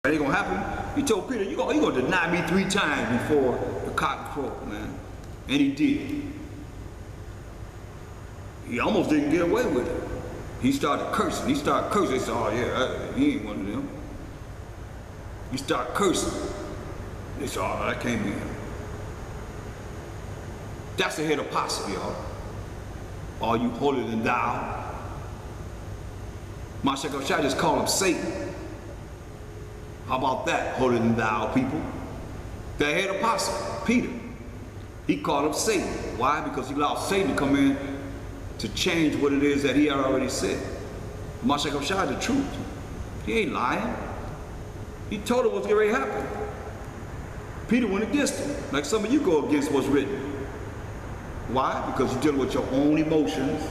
That ain't gonna happen. He told Peter, you gonna deny me 3 times before the cock crowed, man. And he did. He almost didn't get away with it. He started cursing. He said, oh yeah, he ain't one of them. He started cursing. They said, oh, that can't be him. That's the head apostle, y'all. Are you holier than thou? Mashiach just called him Satan. How about that, holier than thou people? The head apostle, Peter, he called him Satan. Why? Because he allowed Satan to come in to change what it is that he had already said. Mashiach the truth. He ain't lying. He told him what's going to happen. Peter went against him, like some of you go against what's written. Why? Because you're dealing with your own emotions,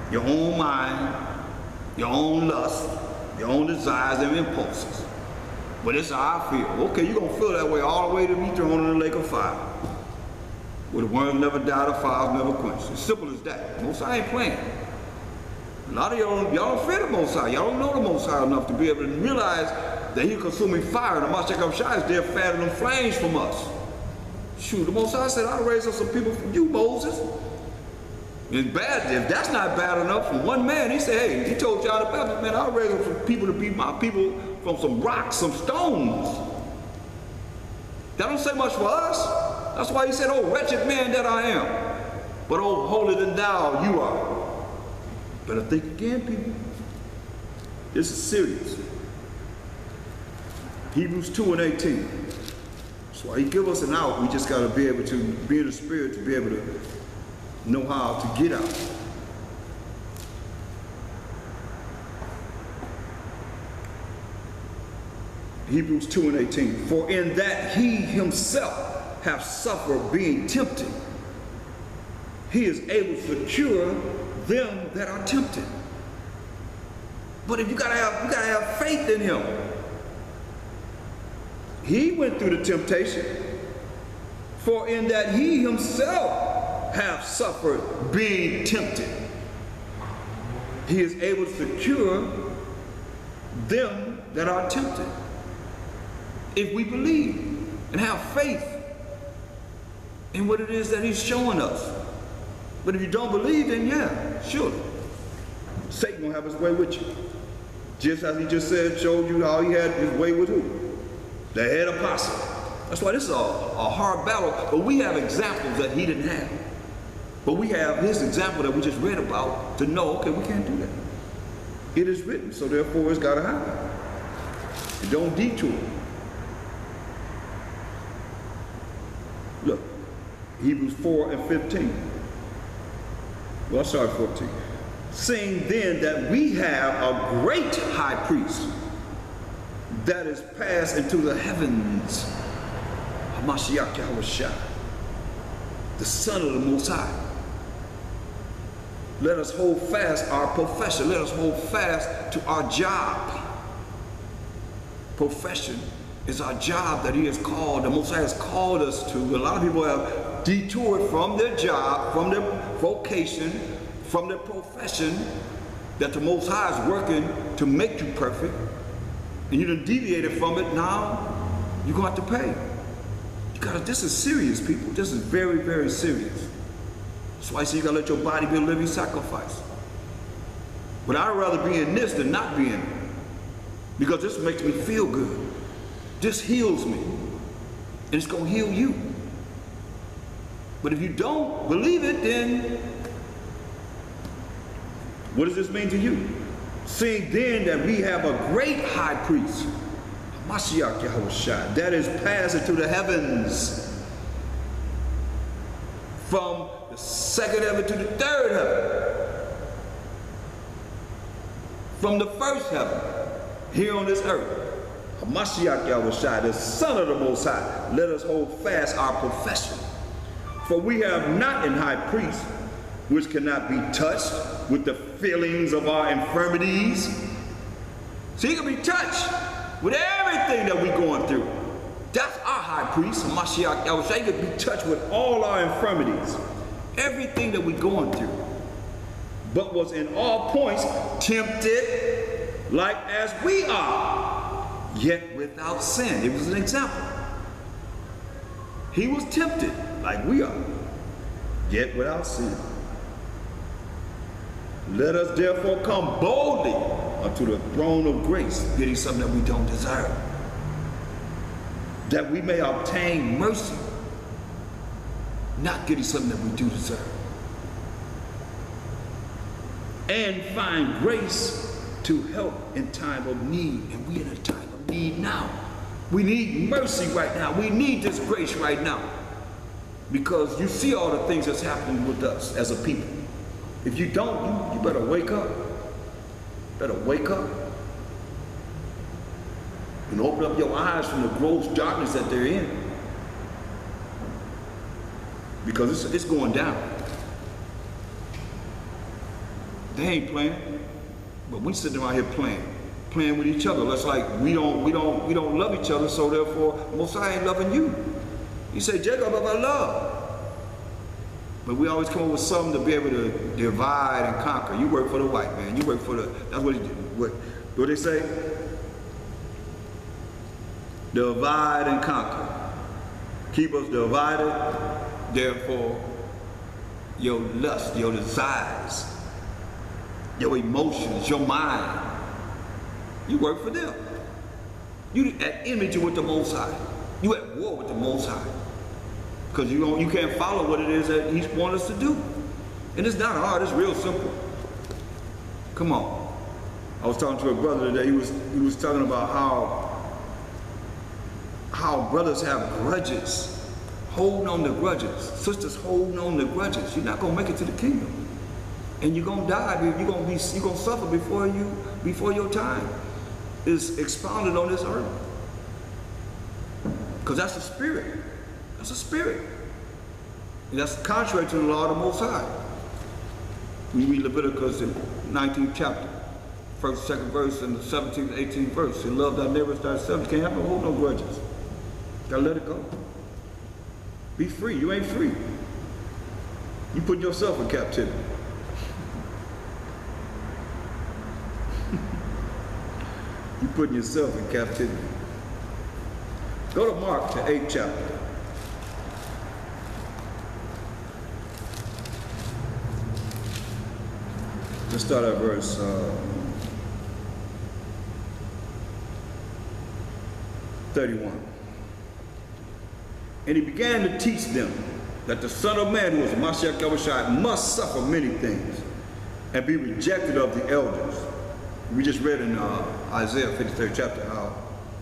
your own mind, your own lust, your own desires and impulses. But this is how I feel. Okay, you're going to feel that way all the way to be thrown in the lake of fire, where the worms never die, the fires never quench. As simple as that. Most High ain't playing. A lot of y'all don't fear the Most High. Y'all don't know the Most High enough to be able to realize that He's consuming fire. The Mashiach is there fanning them flames from us. Shoot, the Most High said, I'll raise up some people from you, Moses. It's bad. If that's not bad enough from one man, he said, hey, he told John the Baptist, man, I'll raise up some people to be my people from some rocks, some stones. That don't say much for us. That's why he said, oh, wretched man that I am. But oh, holier than thou you are. Better think again, people. This is serious. Hebrews 2:18. That's why he give us an out. We just got to be able to be in the spirit to be able to know how to get out. Hebrews 2:18. For in that he himself hath suffered being tempted, he is able to cure them that are tempted. But if you gotta have faith in him. He went through the temptation. For in that he himself hath suffered being tempted, he is able to cure them that are tempted. If we believe and have faith in what it is that he's showing us. But if you don't believe, then yeah, surely Satan will have his way with you. Just as he just said, showed you how he had his way with who? The head apostle. That's why this is a hard battle, but we have examples that he didn't have. But we have his example that we just read about to know, okay, we can't do that. It is written, so therefore it's got to happen. And don't detour. Look, Hebrews 4:15. Well, sorry, 14. Seeing then that we have a great high priest that is passed into the heavens, Mashiach Yahushua, the Son of the Most High. Let us hold fast our profession. Let us hold fast to our job. Profession is our job that he has called, the Most High has called us to. A lot of people have detoured from their job, from their vocation, from their profession that the Most High is working to make you perfect. And you done deviated from it, now you're going to have to pay. You gotta, this is serious, people. This is very, very serious. That's why I say you gotta let your body be a living sacrifice. But I'd rather be in this than not be in it. Because this makes me feel good. This heals me. And it's gonna heal you. But if you don't believe it, then what does this mean to you? Seeing then that we have a great high priest, Mashiach Yahushua, that is passed into the heavens, from the second heaven to the third heaven, from the first heaven, here on this earth. Mashiach Yahushua, the Son of the Most High, let us hold fast our profession. For we have not an high priest which cannot be touched with the feelings of our infirmities. So he can be touched with everything that we're going through. That's our high priest, Mashiach Yahushua. He can be touched with all our infirmities, everything that we're going through. But was in all points tempted like as we are, yet without sin. It was an example. He was tempted like we are, yet without sin. Let us therefore come boldly unto the throne of grace, getting something that we don't deserve, that we may obtain mercy, not getting something that we do deserve, and find grace to help in time of need. And we're in a time of need now. We need mercy right now. We need this grace right now. Because you see all the things that's happening with us as a people. If you don't, you better wake up. Better wake up. And open up your eyes from the gross darkness that they're in. Because it's going down. They ain't playing. But we sitting around here playing with each other. It's like we don't love each other, so therefore Most High ain't loving you. You say, Jacob, I love. But we always come up with something to be able to divide and conquer. You work for the white man. You work for the, that's what he did. What they say? Divide and conquer. Keep us divided, therefore your lust, your desires, your emotions, your mind, you work for them. You at enmity with the Most High. You at war with the Most High. Because you can't follow what it is that He wants us to do. And it's not hard, it's real simple. Come on. I was talking to a brother today, he was talking about how brothers have grudges, holding on to grudges, sisters holding on to grudges. You're not gonna make it to the kingdom. And you're gonna die, you're gonna suffer before your time is expounded on this earth. Because that's a spirit. That's a spirit. And that's contrary to the law of the Most High. We read Leviticus in 19th chapter, 1st, 2nd verse, and the 17th and 18th verse. And love thy neighbor as thyself. You can't have no hold no grudges. Gotta let it go. Be free. You ain't free. You put yourself in captivity. You putting yourself in captivity. Go to Mark, the 8th chapter. Let's start at verse 31. And he began to teach them that the Son of Man, who was Mashiach Yahushua, must suffer many things and be rejected of the elders. We just read in Isaiah 53rd chapter how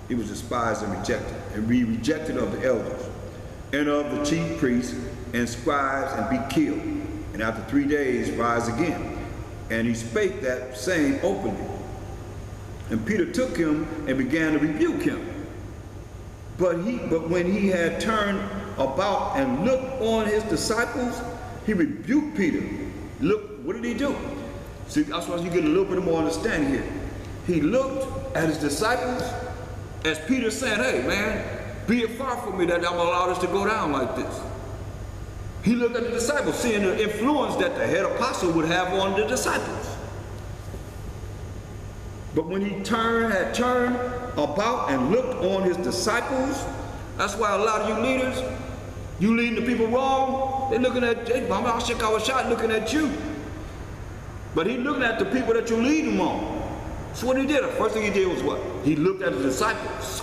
he was despised and rejected, and be rejected of the elders, and of the chief priests and scribes, and be killed, and after 3 days rise again. And he spake that saying openly. And Peter took him and began to rebuke him. But when he had turned about and looked on his disciples, he rebuked Peter. Look, what did he do? See, that's why you get a little bit more understanding here. He looked at his disciples as Peter saying, hey man, be it far from me that I'm going to allow this to go down like this. He looked at the disciples, seeing the influence that the head apostle would have on the disciples. But when he had turned about and looked on his disciples, that's why a lot of you leaders, you leading the people wrong, they're looking at, looking at you. But he looking at the people that you lead them on. So what he did, the first thing he did was what? He looked at the disciples.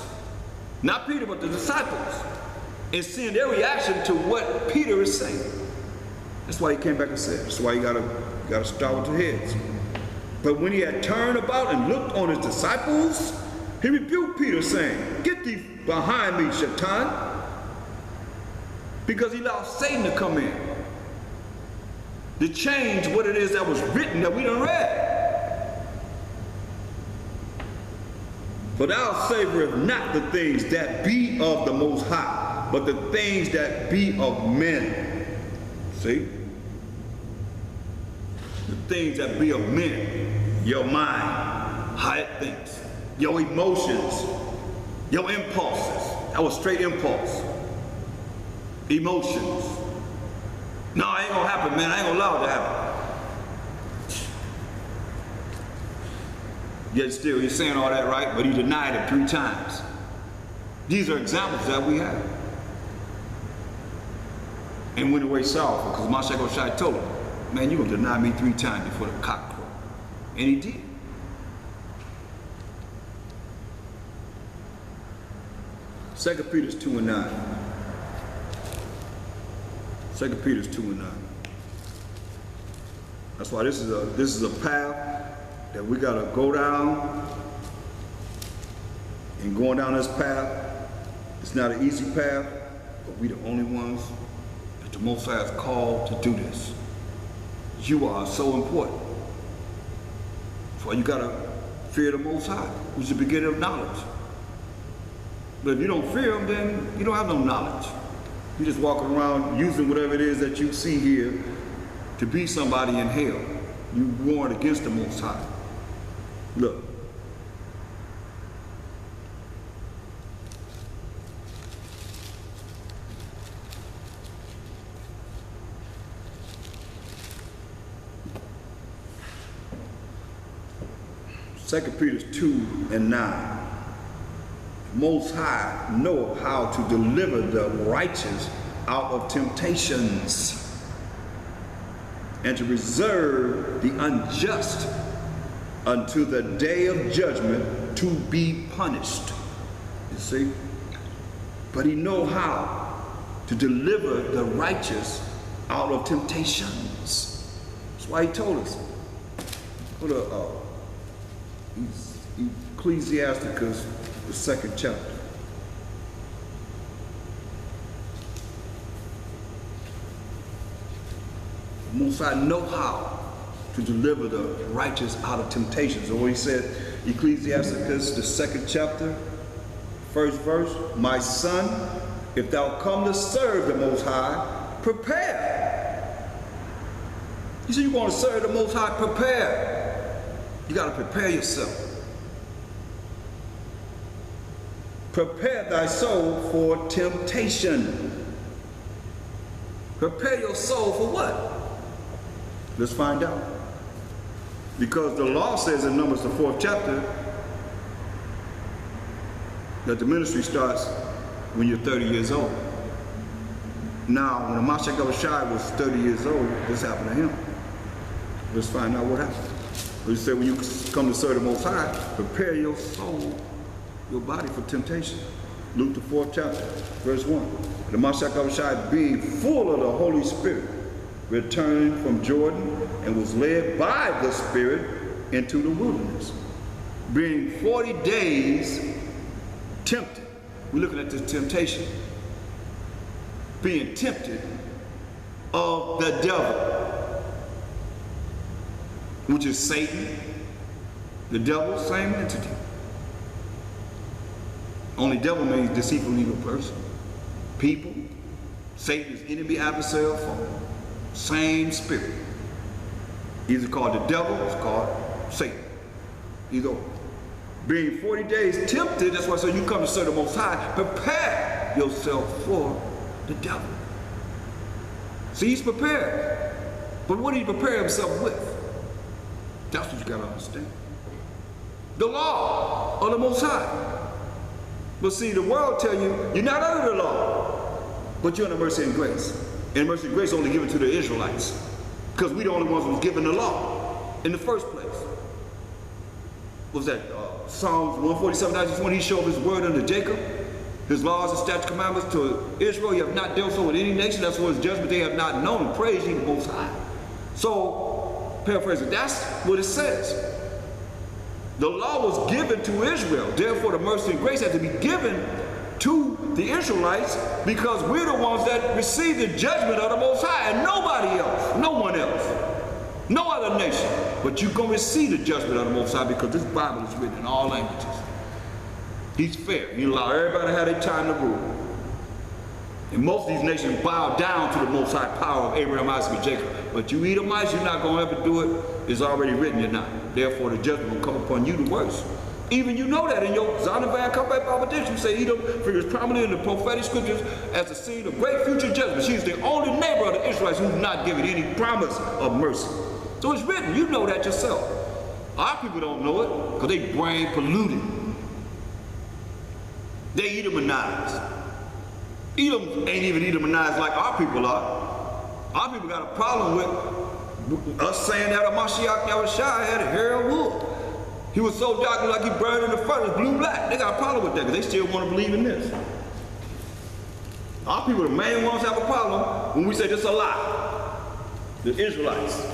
Not Peter, but the disciples. And seeing their reaction to what Peter is saying. That's why he came back and said, that's why you gotta start with your heads. But when he had turned about and looked on his disciples, he rebuked Peter, saying, get thee behind me, Shaitan. Because he allowed Satan to come in. To change what it is that was written that we done read. For thou savorest not the things that be of the Most High, but the things that be of men. See? The things that be of men. Your mind, how it thinks. Your emotions. Your impulses. That was straight impulse. Emotions. No, it ain't gonna happen, man. I ain't gonna allow it to happen. Yet still, he's saying all that right, but he denied it 3 times. These are examples that we have. And went away sorrowful, because Mashiach told him, man, you're going to deny me 3 times before the cock crow. And he did. Second Peter 2:9. 2 Peter 2:9. That's why this is a path that we gotta go down. And going down this path, it's not an easy path, but we the only ones that the Most High has called to do this. You are so important. That's why you gotta fear the Most High, who's the beginning of knowledge. But if you don't fear him, then you don't have no knowledge. You're just walking around using whatever it is that you see here to be somebody in hell. You warn against the Most High. Look. Second Peter 2:9. Most High know how to deliver the righteous out of temptations and to reserve the unjust unto the day of judgment to be punished. You see? But he know how to deliver the righteous out of temptations. That's why he told us. Go to Ecclesiasticus, the 2nd chapter. Most High know how to deliver the righteous out of temptations. So what he said, Ecclesiasticus, the 2nd chapter, 1st verse, my son, if thou come to serve the Most High, prepare. He said, you want to serve the Most High, prepare. You got to prepare yourself. Prepare thy soul for temptation. Prepare your soul for what? Let's find out. Because the law says in Numbers, the 4th chapter, that the ministry starts when you're 30 years old. Now, when Mashiach was 30 years old, this happened to him. Let's find out what happened. He said, when you come to serve the Most High, prepare your soul, your body for temptation. Luke the 4th chapter, verse 1. The Mashiach being full of the Holy Spirit, returned from Jordan and was led by the Spirit into the wilderness, being 40 days tempted. We're looking at this temptation. Being tempted of the devil, which is Satan, the devil, same entity. Only devil means deceitful, evil person. People, Satan is enemy, adversary, foe. Same spirit. Either called the devil, it's called Satan. Either being 40 days tempted, that's why I said you come to serve the Most High, prepare yourself for the devil. See, he's prepared. But what did he prepare himself with? That's what you got to understand. The law of the Most High. But see, the world tell you, you're not under the law, but you're under mercy and grace. And mercy and grace only given to the Israelites, because we the only ones who was given the law in the first place. What was that? Psalms 147, when he showed his word unto Jacob, his laws and statute commandments to Israel. You have not dealt so with any nation, that's what his judgment they have not known. Praise ye the Most High. So, paraphrasing, that's what it says. The law was given to Israel. Therefore, the mercy and grace had to be given to the Israelites, because we're the ones that receive the judgment of the Most High, and nobody else, no one else, no other nation. But you're going to receive the judgment of the Most High, because this Bible is written in all languages. He's fair. He allows everybody to have their time to rule. And most of these nations bow down to the Most High power of Abraham, Isaac, and Jacob. But you Edomites, you're not going to ever do it. It's already written, you're not. Therefore, the judgment will come upon you the worst. Even you know that in your Zondervan Compact Providence, you say Edom figures prominently in the prophetic scriptures as the scene of great future judgment. She's the only neighbor of the Israelites who's not given any promise of mercy. So it's written, you know that yourself. Our people don't know it because they brain polluted. They Edomites. Edom ain't even Edomites like our people are. Our people got a problem with us saying that a Mashiach Yahushua had a hair of wool. He was so dark like he burned in the furnace, blue black. They got a problem with that because they still want to believe in this. Our people, the main ones, have a problem when we say this is a lie. The Israelites.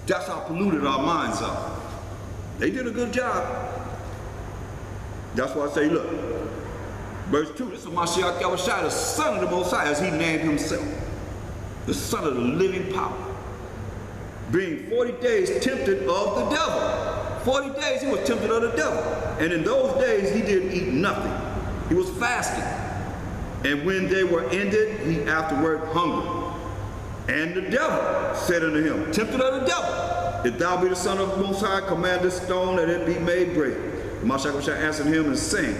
That's how polluted our minds are. They did a good job. That's why I say, look, verse 2, this is Mashiach Yahushua, the Son of the Most High, as he named himself. The Son of the living power. Being 40 days tempted of the devil. 40 days he was tempted of the devil. And in those days he didn't eat nothing. He was fasting. And when they were ended, he afterward hungered. And the devil said unto him, tempted of the devil, if thou be the Son of the Most High, command this stone that it be made bread. And Mashiach answered him and saying,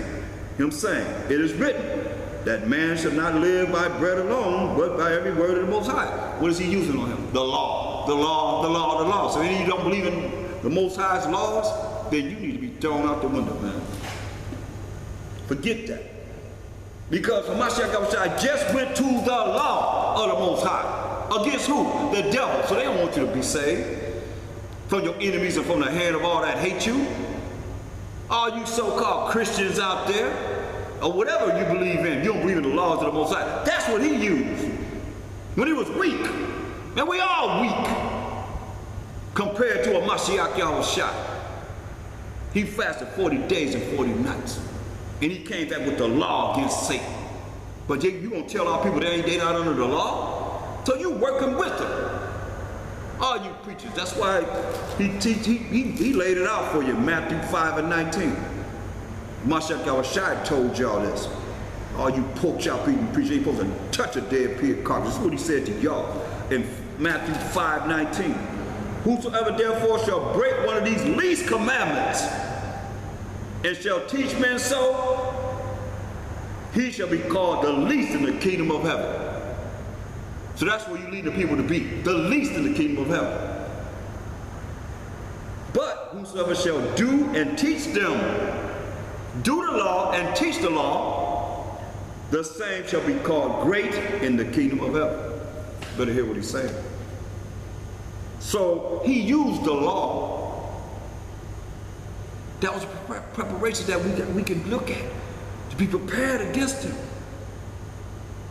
it is written, that man shall not live by bread alone, but by every word of the Most High. What is he using on him? The law, the law, the law, the law. So if you don't believe in the Most High's laws, then you need to be thrown out the window, man. Forget that. Because Mashiach just went to the law of the Most High. Against who? The devil. So they don't want you to be saved from your enemies and from the hand of all that hate you. All you so-called Christians out there, or whatever you believe in, you don't believe in the laws of the Most High. That's what he used when he was weak. And we all weak compared to a Mashiach Yahushua. He fasted 40 days and 40 nights. And he came back with the law against Satan. But you gonna tell our people they not under the law? So you working with them. All you preachers. That's why he laid it out for you, Matthew 5 and 19. Mashiach Yahushua told y'all this. All you pork chop eating preachers ain't supposed to touch a dead pig carcass. This is what he said to y'all in Matthew 5:19. Whosoever therefore shall break one of these least commandments and shall teach men so, he shall be called the least in the kingdom of heaven. So that's where you lead the people to be, the least in the kingdom of heaven. But whosoever shall do and teach them, do the law and teach the law, the same shall be called great in the kingdom of heaven. Better hear what he's saying. So he used the law. That was a preparation that we can look at to be prepared against him,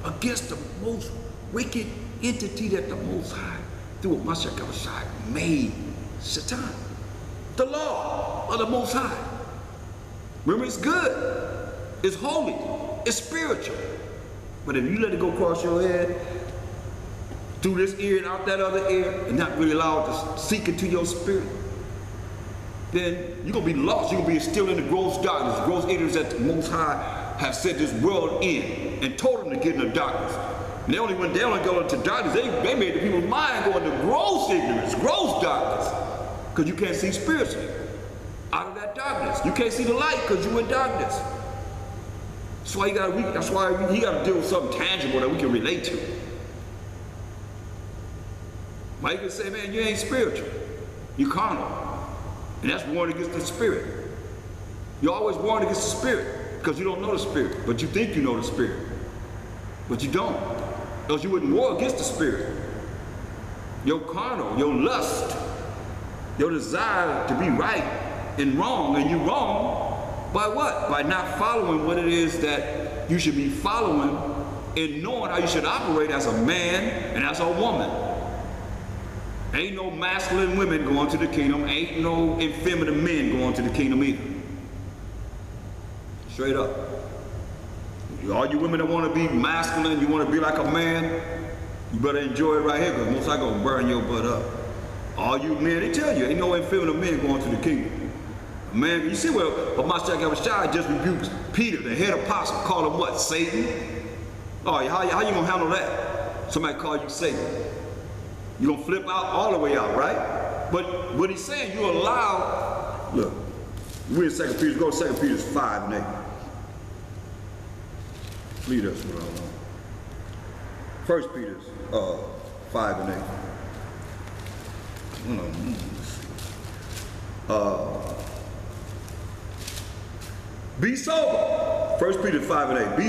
against the most wicked entity that the Most High, through what Mashiach Yahushua made, Satan. The law of the Most High. Remember, it's good, it's holy, it's spiritual. But if you let it go across your head, through this ear and out that other ear, and not really allow it to seek into your spirit, then you're going to be lost. You're going to be still in the gross darkness, the gross ignorance that the Most High have set this world in and told them to get into darkness. And they only go into darkness, they made the people's mind go into gross ignorance, gross darkness, because you can't see spiritually out of that darkness. You can't see the light because you're in darkness. That's why he got to deal with something tangible that we can relate to. Mike can say, man, you ain't spiritual. You're carnal. And that's warring against the spirit. You're always warring against the spirit because you don't know the spirit, but you think you know the spirit. But you don't. Else you wouldn't war against the spirit. Your carnal, your lust, your desire to be right and wrong, and you wrong by what? By not following what it is that you should be following and knowing how you should operate as a man and as a woman. Ain't no masculine women going to the kingdom. Ain't no effeminate men going to the kingdom either. Straight up. All you women that want to be masculine, you want to be like a man, you better enjoy it right here because most I gonna burn your butt up. All you men, they tell you, ain't no effeminate men going to the kingdom. Man, you see where Mashiach Yahushua just rebuked Peter, the head apostle, called him what? Satan? Oh, how you gonna handle that? Somebody call you Satan. You gonna flip out all the way out, right? But what he's saying, you allow, look, we're in 2 Peter, go to 2 Peter 5 and 8. Lead us what I want. 1 Peter 5 and 8. Be sober. 1 Peter 5:8. Be